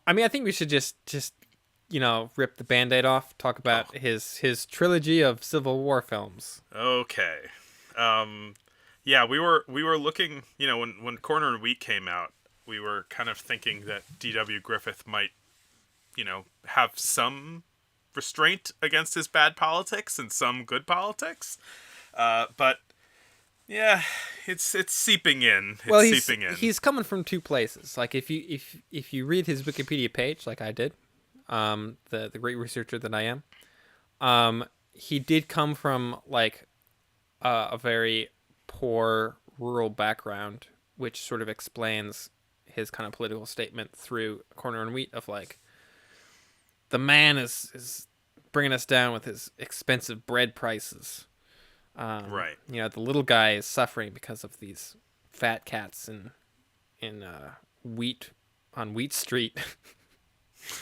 I mean, I think we should just rip the Band-Aid off. Talk about his trilogy of Civil War films. Okay. Um, yeah, we were looking. When Corner and Wheat came out, we were kind of thinking that D.W. Griffith might, have some restraint against his bad politics and some good politics. But yeah, it's seeping in. Well, It's seeping in. he's coming from two places. Like if you read his Wikipedia page, like I did, the great researcher that I am, he did come from like a very poor rural background, which sort of explains his kind of political statement through Corner and Wheat of like the man is bringing us down with his expensive bread prices. Right. The little guy is suffering because of these fat cats in wheat on Wheat Street.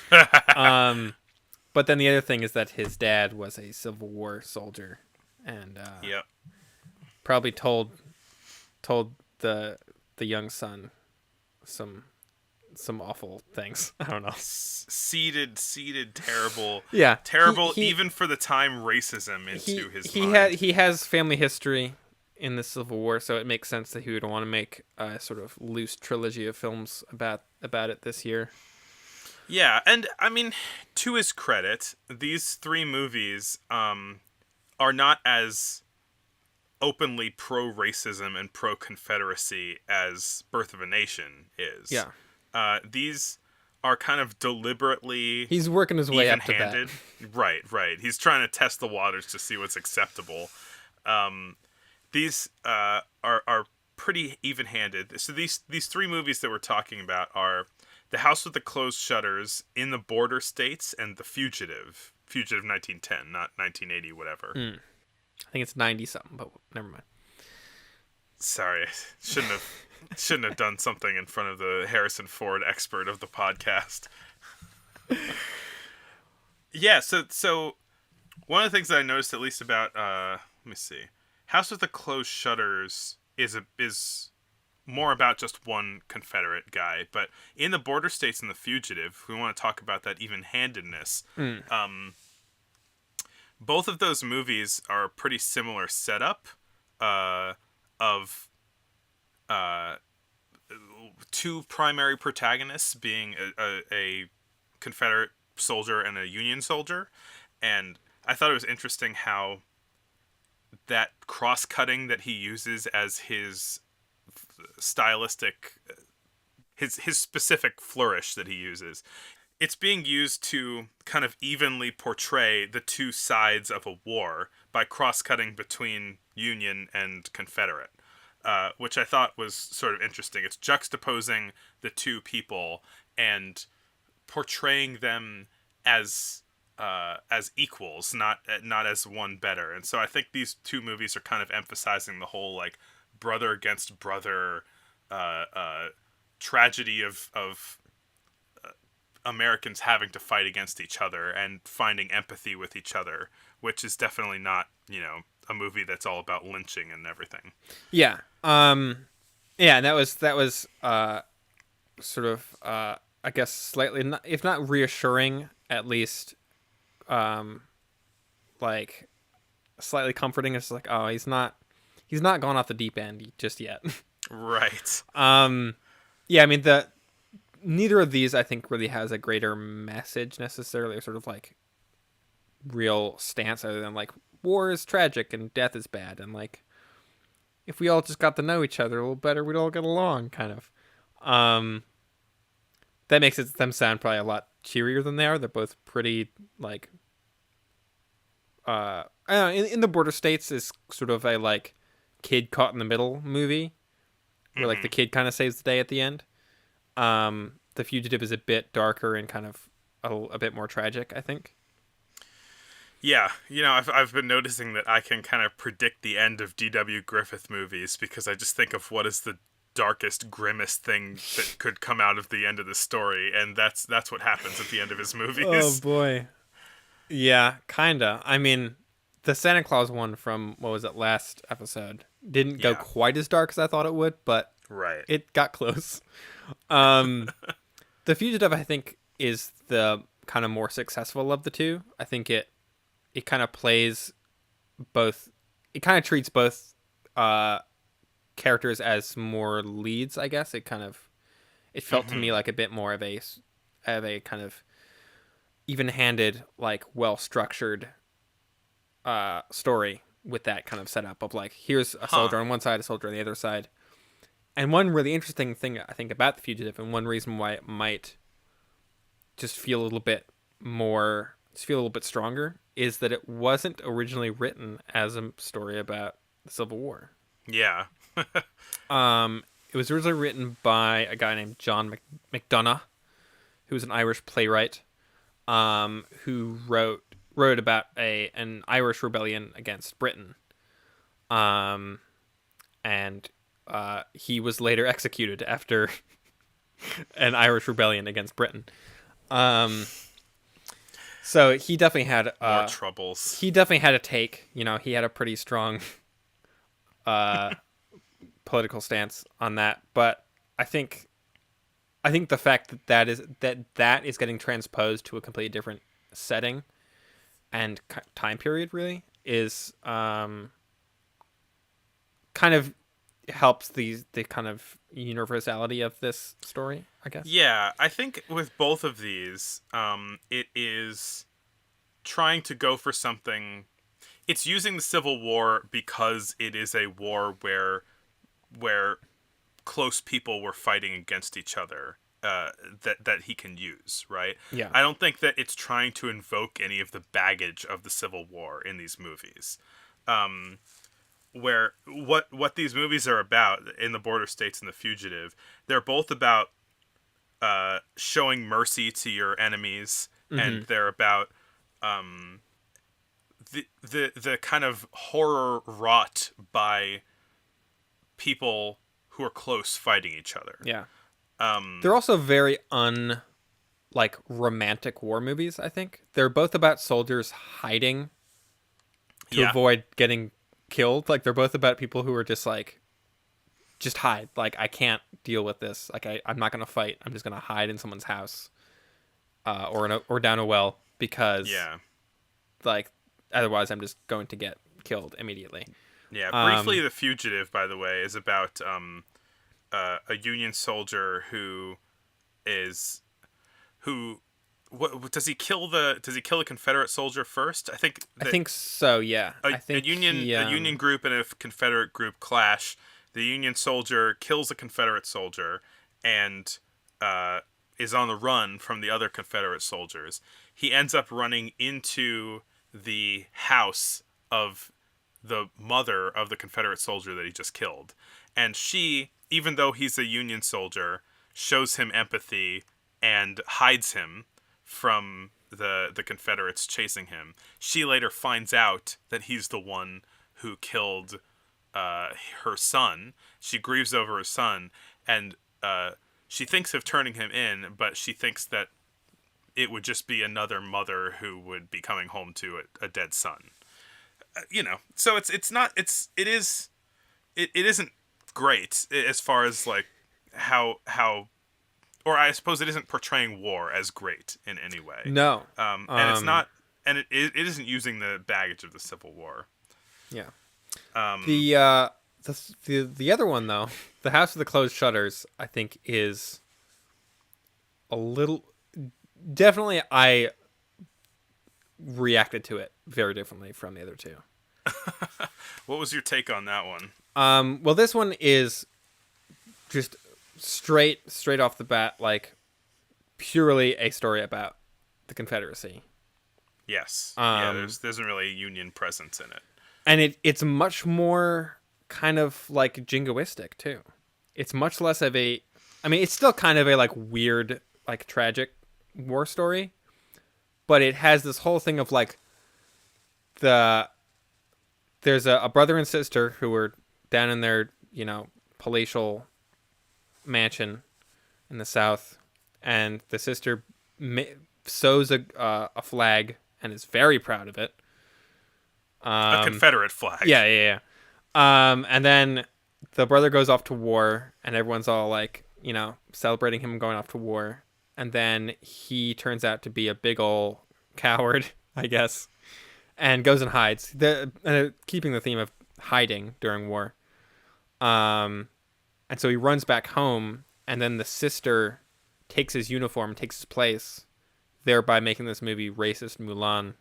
But then the other thing is that his dad was a Civil War soldier, and Yep. probably told the young son some awful things. I don't know. Seeded terrible, Yeah, terrible even for the time racism into his he mind. he has family history in the Civil War, so it makes sense that he would want to make a sort of loose trilogy of films about it this year. Yeah, and I mean, to his credit, these three movies are not as openly pro-racism and pro-Confederacy as Birth of a Nation is. Yeah. These are kind of deliberately He's working his way up to that. even-handed. Right. He's trying to test the waters to see what's acceptable. These are pretty even-handed. So these three movies that we're talking about are The House with the Closed Shutters, In the Border States, and The Fugitive. Fugitive 1910, not 1980, whatever. I think it's 90 something, but never mind. Sorry, shouldn't have done something in front of the Harrison Ford expert of the podcast. Yeah, so one of the things that I noticed at least about let me see, House with the Closed Shutters is more about just one Confederate guy, but in the Border States and The Fugitive, we want to talk about that even-handedness. Both of those movies are a pretty similar setup of two primary protagonists being a Confederate soldier and a Union soldier, and I thought it was interesting how that cross-cutting that he uses as his stylistic, his specific flourish that he uses, it's being used to kind of evenly portray the two sides of a war by cross-cutting between Union and Confederate, which I thought was sort of interesting. It's juxtaposing the two people and portraying them as equals, not as one better. And so I think these two movies are kind of emphasizing the whole like brother against brother tragedy of Americans having to fight against each other and finding empathy with each other, which is definitely not, a movie that's all about lynching and everything. Yeah. Yeah, and that was sort of I guess slightly, if not reassuring, at least like slightly comforting. It's like, oh, he's not gone off the deep end just yet. Right. Yeah, I mean neither of these I think really has a greater message necessarily, or sort of like real stance, other than like war is tragic and death is bad, and like if we all just got to know each other a little better, we'd all get along, kind of. That makes them sound probably a lot cheerier than they are. They're both pretty like I don't know, in the Border States is sort of a like kid caught in the middle movie where like the kid kind of saves the day at the end. The Fugitive is a bit darker and kind of a bit more tragic, I think. Yeah, I've been noticing that I can kind of predict the end of D.W. Griffith movies because I just think of what is the darkest, grimmest thing that could come out of the end of the story, and that's what happens at the end of his movies. Oh boy. Yeah, kinda. I mean, the Santa Claus one from, what was it, last episode didn't go quite as dark as I thought it would, but right, it got close. The Fugitive, I think, is the kind of more successful of the two. I think it kind of plays both. It kind of treats both uh, characters as more leads. I guess it felt to me Mm-hmm. like a bit more of a kind of even-handed, like well structured story with that kind of setup of like here's a Huh. soldier on one side, a soldier on the other side. And one really interesting thing I think about The Fugitive, and one reason why it might just feel a little bit more, just feel a little bit stronger, is that it wasn't originally written as a story about the Civil War. Yeah. It was originally written by a guy named John McDonough, who was an Irish playwright, who wrote about an Irish rebellion against Britain, um, and he was later executed after an Irish rebellion against Britain. Um, so More troubles. he definitely had a take. You know, he had a pretty strong uh, political stance on that. But I think the fact that is getting transposed to a completely different setting and time period really is kind of helps the kind of universality of this story, I guess. Yeah, I think with both of these, it is trying to go for something. It's using the Civil War because it is a war where close people were fighting against each other. That he can use, right? Yeah. I don't think that it's trying to invoke any of the baggage of the Civil War in these movies. Where what these movies are about in the Border States and the Fugitive, they're both about showing mercy to your enemies, Mm-hmm. and they're about the kind of horror wrought by people who are close fighting each other. Yeah. Um, They're also very like romantic war movies, I think. They're both about soldiers hiding to yeah, avoid getting killed. Like they're both about people who are just like just hide. Like I can't deal with this. Like I'm not gonna fight. I'm just gonna hide in someone's house, or down a well because yeah, like otherwise I'm just going to get killed immediately. yeah. Briefly, Um, The Fugitive, by the way, is about a Union soldier is who what does he kill a Confederate soldier first? I think I that think so. Yeah, a, I think he. a Union group and a Confederate group clash. The Union soldier kills a Confederate soldier and uh, is on the run from the other Confederate soldiers. He ends up running into the house of the mother of the Confederate soldier that he just killed, and she, even though he's a Union soldier, shows him empathy and hides him from the Confederates chasing him. She later finds out that he's the one who killed her son. She grieves over her son, and she thinks of turning him in, but she thinks that it would just be another mother who would be coming home to a dead son. So it isn't great as far as like how or I suppose it isn't portraying war as great in any way. No. And it's Um, not, and it isn't using the baggage of the Civil War. yeah. Um, The other one though, the House of the Closed Shutters, I think is a little definitely I reacted to it very differently from the other two. what was your take on that one? Well, this one is just straight off the bat, like purely a story about the Confederacy. Yes, yeah. Um, There's isn't really a Union presence in it. and it's much more kind of like jingoistic too. It's much less of a, I mean, it's still kind of a like weird, like tragic war story, but it has this whole thing of like the there's a brother and sister who were down in their palatial mansion in the South, and the sister sews a flag and is very proud of it. A Confederate flag. Yeah, yeah, yeah. And then the brother goes off to war, and everyone's all like, celebrating him going off to war. and then he turns out to be a big ol' coward, I guess, and goes and hides. Keeping the theme of hiding during war. And so he runs back home, and then the sister takes his uniform, takes his place, thereby making this movie racist Mulan.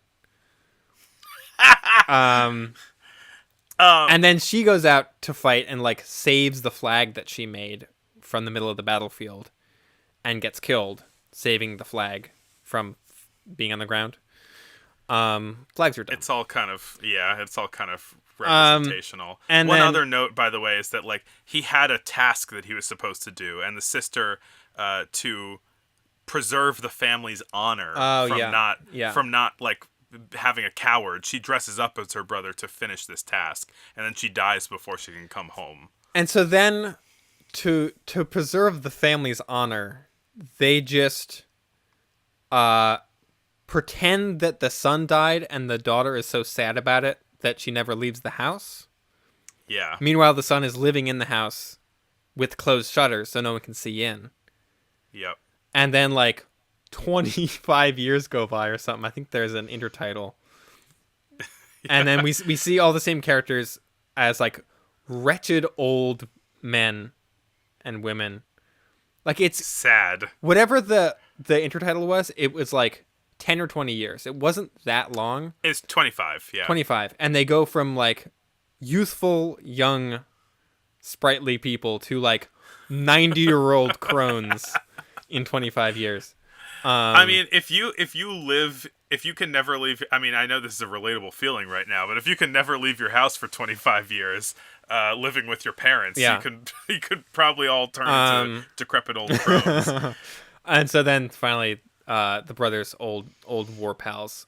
And then she goes out to fight and like saves the flag that she made from the middle of the battlefield, and gets killed, saving the flag from being on the ground. Flags are dumb. It's all kind of representational. And one then, other note, by the way, is that like he had a task that he was supposed to do, and the sister to preserve the family's honor from not like having a coward. She dresses up as her brother to finish this task, and then she dies before she can come home. And so then, to preserve the family's honor, they just pretend that the son died, and the daughter is so sad about it that she never leaves the house. Yeah. Meanwhile, the son is living in the house with closed shutters so no one can see in. Yep. And then like 25 years go by or something. I think there's an intertitle. Yeah. And then we see all the same characters as like wretched old men and women. Like, it's sad. Whatever the intertitle was, it was like 10 or 20 years. It wasn't that long. It's 25, yeah. 25. And they go from like youthful, young, sprightly people to like 90-year-old crones in 25 years. I mean, if you can never leave, I mean, I know this is a relatable feeling right now, but if you can never leave your house for 25 years, living with your parents, yeah. you could probably all turn into decrepit old crones. And so then finally, the brothers' old war pals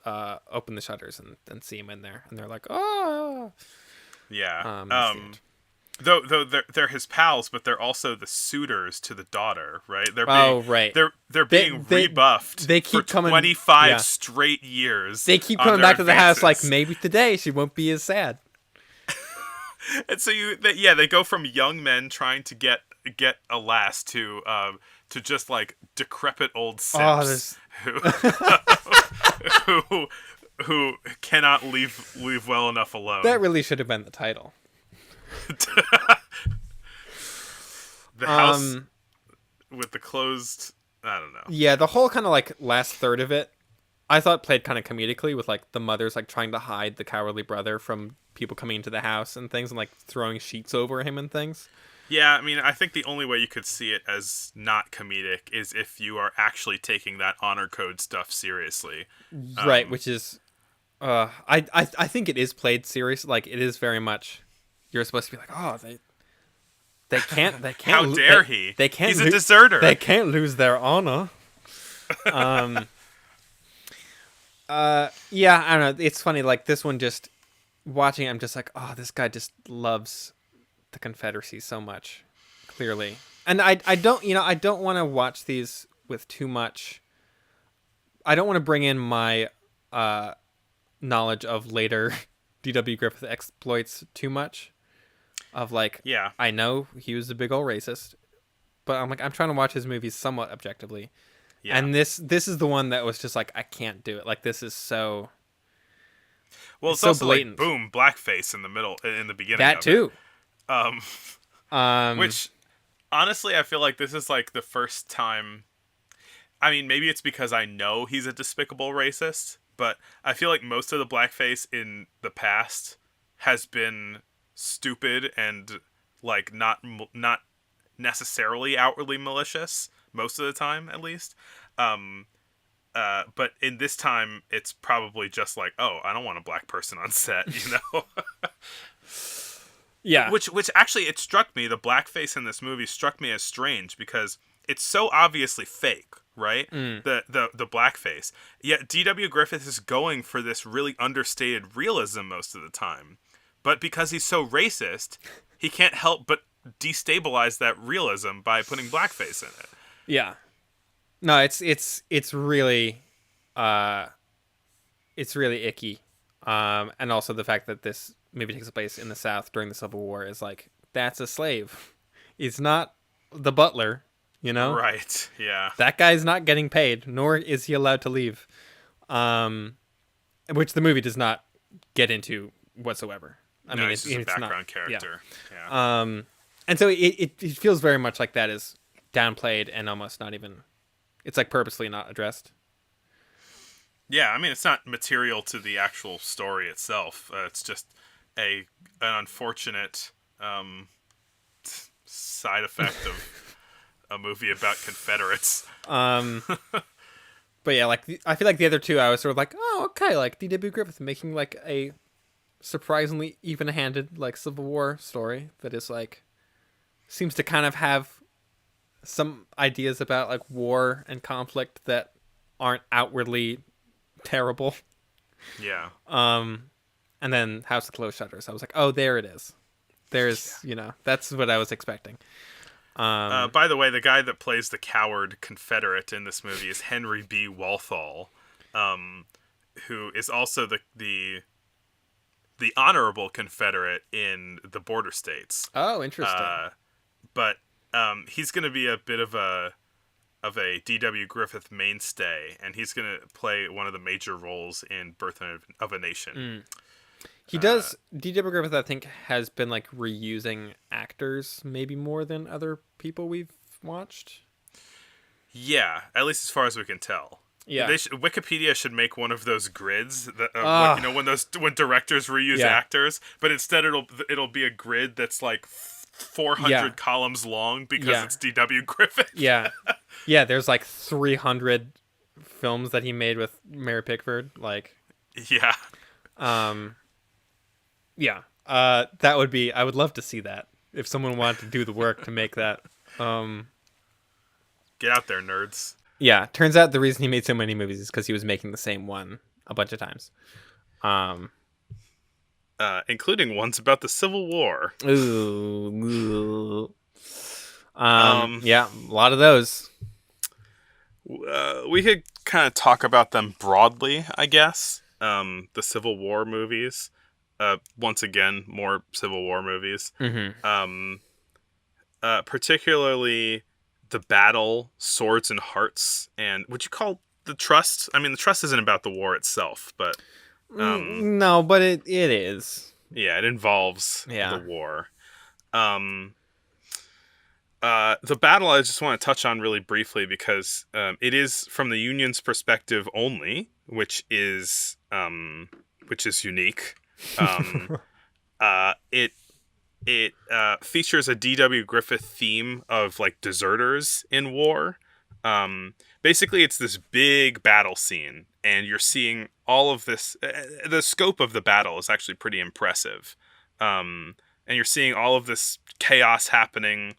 open the shutters and see him in there, and they're like, "Oh, yeah." Though they're his pals, but they're also the suitors to the daughter, right? They're being rebuffed. They keep for coming 25 straight years. They keep coming back to the house, like maybe today she won't be as sad. And so they go from young men trying to get a lass to just like decrepit old simps who cannot leave well enough alone. That really should have been the title. The house with the closed, I don't know. Yeah, the whole kind of like last third of it, I thought played kind of comedically with like the mothers like trying to hide the cowardly brother from people coming into the house and things, and like throwing sheets over him and things. Yeah, I mean, I think the only way you could see it as not comedic is if you are actually taking that honor code stuff seriously. Right, which is, I think it is played serious. Like, it is very much, you're supposed to be like, oh, they can't. How dare he? They can't. He's a deserter. They can't lose their honor. Yeah, I don't know. It's funny. Like, this one, just watching it, I'm just like, oh, this guy just loves the Confederacy so much, clearly. And I don't want to watch these with too much. I don't want to bring in my knowledge of later D.W. Griffith exploits too much. Of like, yeah, I know he was a big old racist, but I'm trying to watch his movies somewhat objectively. Yeah. And this is the one that was just like, I can't do it. Like, this is so. Well, it's so also blatant. Like, boom, blackface in the beginning. That of too. It. Which, honestly, I feel like this is like the first time. I mean, maybe it's because I know he's a despicable racist, but I feel like most of the blackface in the past has been stupid and like not necessarily outwardly malicious most of the time, at least. But in this time, it's probably just like, oh, I don't want a black person on set, you know? Yeah. Which actually, it struck me, the blackface in this movie struck me as strange because it's so obviously fake, right? The blackface. Yet D.W. Griffith is going for this really understated realism most of the time. But because he's so racist, he can't help but destabilize that realism by putting blackface in it. Yeah. No, it's really icky. And also the fact that this movie takes place in the South during the Civil War is like, that's a slave. It's not the butler. you know? Right. Yeah. That guy's not getting paid, nor is he allowed to leave. Which the movie does not get into whatsoever. I No, mean, he's just a it's not. background Yeah. character. Yeah. And so it feels very much like that is downplayed and almost not even. It's like purposely not addressed. Yeah, I mean, it's not material to the actual story itself. It's just an unfortunate side effect of a movie about Confederates. But yeah, like I feel like the other two, I was sort of like, oh, okay, like D.W. Griffith making like a surprisingly even-handed like Civil War story that is like seems to kind of have some ideas about like war and conflict that aren't outwardly terrible. Yeah. And then House of Closed Shutters. I was like, oh, there it is. There's, that's what I was expecting. By the way, the guy that plays the coward Confederate in this movie is Henry B. Walthall, who is also the honorable Confederate in the border states. Oh, interesting. But he's going to be a bit of a D.W. Griffith mainstay, and he's going to play one of the major roles in Birth of a Nation. He does. D.W. Griffith, I think, has been like reusing actors maybe more than other people we've watched. Yeah, at least as far as we can tell. Yeah. Wikipedia should make one of those grids that when directors reuse actors, but instead it'll be a grid that's like 400 columns long because it's D.W. Griffith. Yeah. Yeah, there's like 300 films that he made with Mary Pickford. Like, yeah. Yeah. That would be, I would love to see that if someone wanted to do the work to make that. Get out there, nerds. Yeah. Turns out the reason he made so many movies is because he was making the same one a bunch of times. Including ones about the Civil War. Ooh. Yeah, a lot of those. We could kind of talk about them broadly, I guess. The Civil War movies. Once again, more Civil War movies. Mm-hmm. Particularly the battle, Swords and Hearts, and would you call the Trust? I mean, the Trust isn't about the war itself, but no, but it is. Yeah, it involves the war. The battle I just want to touch on really briefly because it is from the Union's perspective only, which is unique. It features a D.W. Griffith theme of like deserters in war. Basically, it's this big battle scene, and you're seeing all of this. The scope of the battle is actually pretty impressive, and you're seeing all of this chaos happening.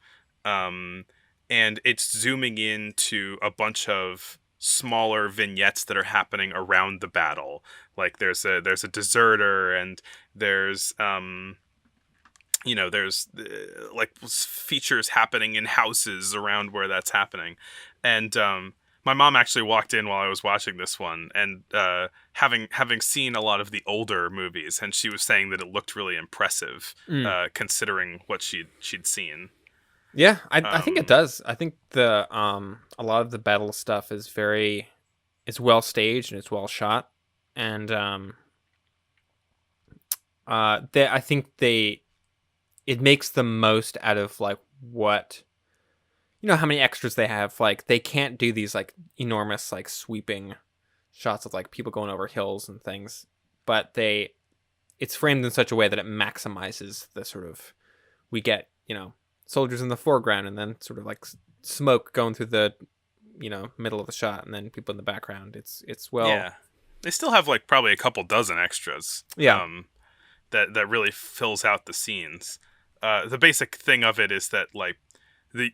And it's zooming into a bunch of smaller vignettes that are happening around the battle. Like there's a deserter, and there's like features happening in houses around where that's happening. And my mom actually walked in while I was watching this one, and having seen a lot of the older movies, and she was saying that it looked really impressive, considering what she'd seen. Yeah, I think it does. I think the a lot of the battle stuff is it's well staged and it's well shot, and I think it makes the most out of like what, how many extras they have. Like they can't do these like enormous like sweeping shots of like people going over hills and things, but it's framed in such a way that it maximizes the sort of, we get soldiers in the foreground and then sort of like smoke going through the middle of the shot, and then people in the background. It's well, yeah, they still have like probably a couple dozen extras that really fills out the scenes. The basic thing of it is that like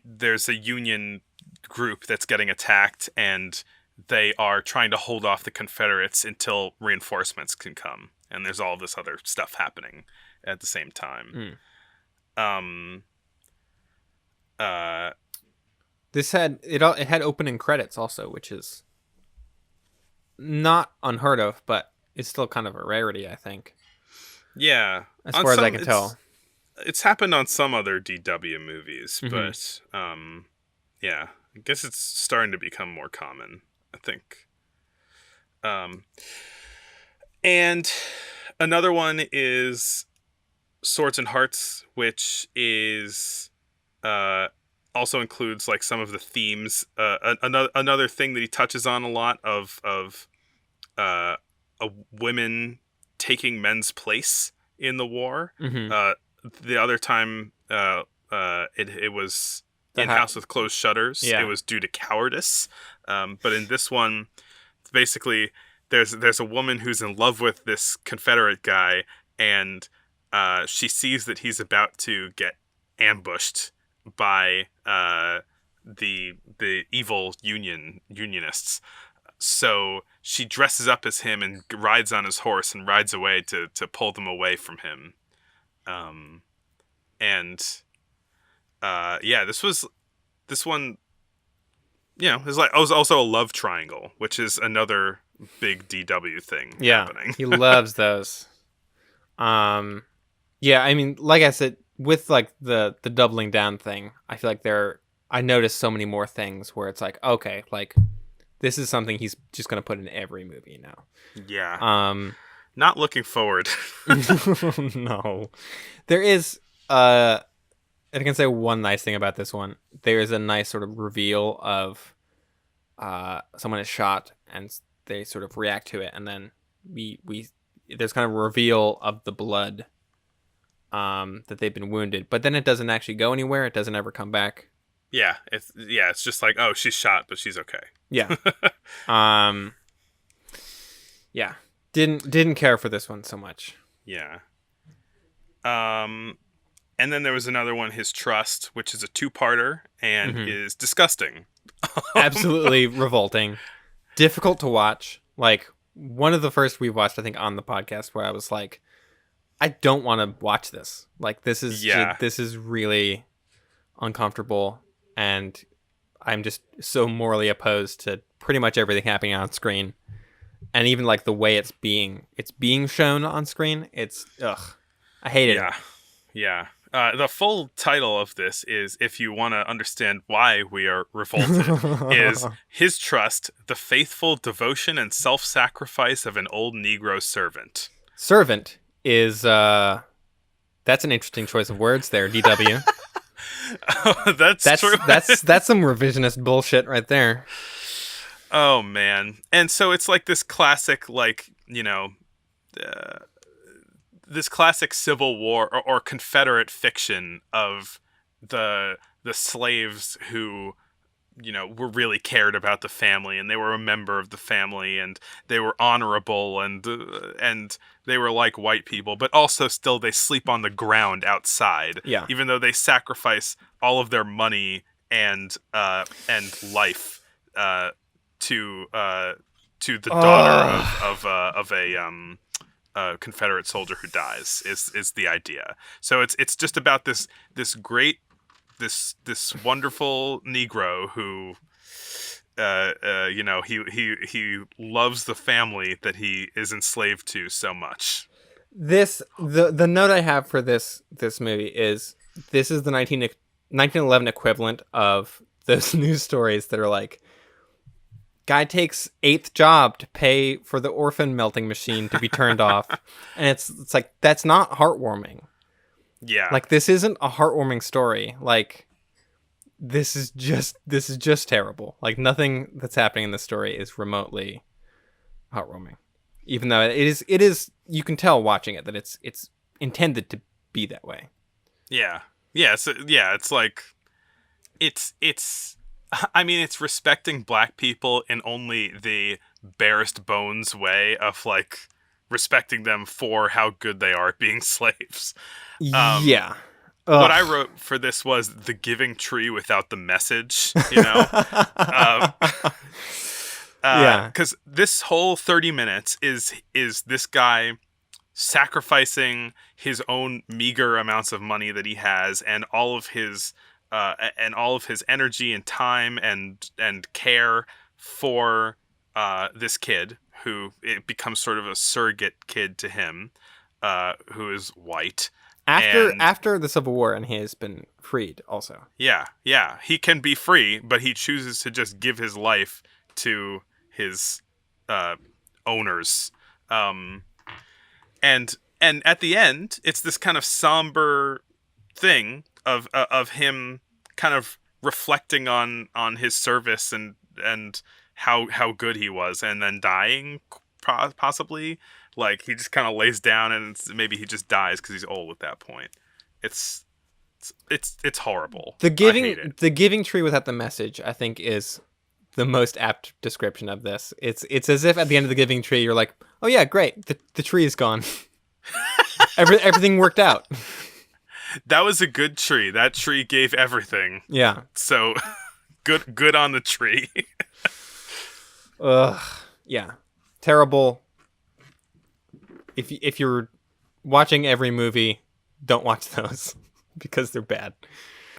there's a Union group that's getting attacked, and they are trying to hold off the Confederates until reinforcements can come, and there's all this other stuff happening at the same time. This had it had opening credits also, which is not unheard of, but it's still kind of a rarity, I think. Yeah, as far as I can tell. It's happened on some other DW movies, but yeah, I guess it's starting to become more common, I think. Um, and another one is Swords and Hearts, which is uh, also includes like some of the themes. Another thing that he touches on a lot of uh, women taking men's place in the war. Mm-hmm. Uh, the other time it was The in House with Closed Shutters. It yeah. was due to cowardice. But in this one, basically, there's a woman who's in love with this Confederate guy, and she sees that he's about to get ambushed by the evil unionists. So she dresses up as him and rides on his horse and rides away to pull them away from him. And yeah, this one. It's like, it was also a love triangle, which is another big DW thing happening. He loves those. Yeah, I mean, like I said, with like the doubling down thing, I feel like I noticed so many more things where it's like, okay, like this is something he's just gonna put in every movie now. Yeah. Not looking forward. No, there is. I can say one nice thing about this one. There is a nice sort of reveal of someone is shot and they sort of react to it, and then we there's kind of a reveal of the blood that they've been wounded, but then it doesn't actually go anywhere. It doesn't ever come back. Yeah, it's just like, oh, she's shot, but she's okay. Yeah. Yeah. Didn't care for this one so much. Yeah. And then there was another one, His Trust, which is a two-parter and is disgusting. Absolutely revolting. Difficult to watch. Like, one of the first we've watched, I think, on the podcast, where I was like, I don't want to watch this. Like, this is really uncomfortable, and I'm just so morally opposed to pretty much everything happening on screen. And even like the way it's being shown on screen, it's I hate it. Yeah. The full title of this is, if you want to understand why we are revolted, is His Trust, the faithful devotion and self-sacrifice of an old Negro servant. Servant is that's an interesting choice of words there, DW. That's true. That's some revisionist bullshit right there. Oh man. And so it's like this classic, like, this classic Civil War or Confederate fiction of the slaves who, were really cared about the family, and they were a member of the family, and they were honorable, and they were like white people, but also still they sleep on the ground outside. Yeah. Even though they sacrifice all of their money and life to the daughter of a Confederate soldier who dies is the idea. So it's just about this great this wonderful Negro who he loves the family that he is enslaved to so much. The note I have for this movie is, this is the 1911 equivalent of those news stories that are like, guy takes 8th job to pay for the orphan melting machine to be turned off. And it's like, that's not heartwarming. Yeah. Like, this isn't a heartwarming story. Like, this is just terrible. Like, nothing that's happening in this story is remotely heartwarming. Even though it is you can tell watching it that it's intended to be that way. Yeah. Yeah, so it's like it's I mean, it's respecting black people in only the barest bones way of, like, respecting them for how good they are at being slaves. Yeah. What I wrote for this was the giving tree without the message, Yeah. Because this whole 30 minutes is this guy sacrificing his own meager amounts of money that he has, and all of his energy and time and care for this kid, who it becomes sort of a surrogate kid to him, who is white. And after the Civil War, and he has been freed also. yeah, he can be free, but he chooses to just give his life to his uh, owners. Um, and at the end, it's this kind of somber thing of him kind of reflecting on his service and how good he was, and then dying possibly. Like, he just kind of lays down, and maybe he just dies because he's old at that point. It's it's horrible. I hate it. The giving tree without the message, I think, is the most apt description of this. It's as if at the end of the giving tree, you're like, oh yeah, great, the tree is gone. Everything worked out. That was a good tree. That tree gave everything. Yeah. So good on the tree. Ugh. Yeah. Terrible. If you're watching every movie, don't watch those because they're bad.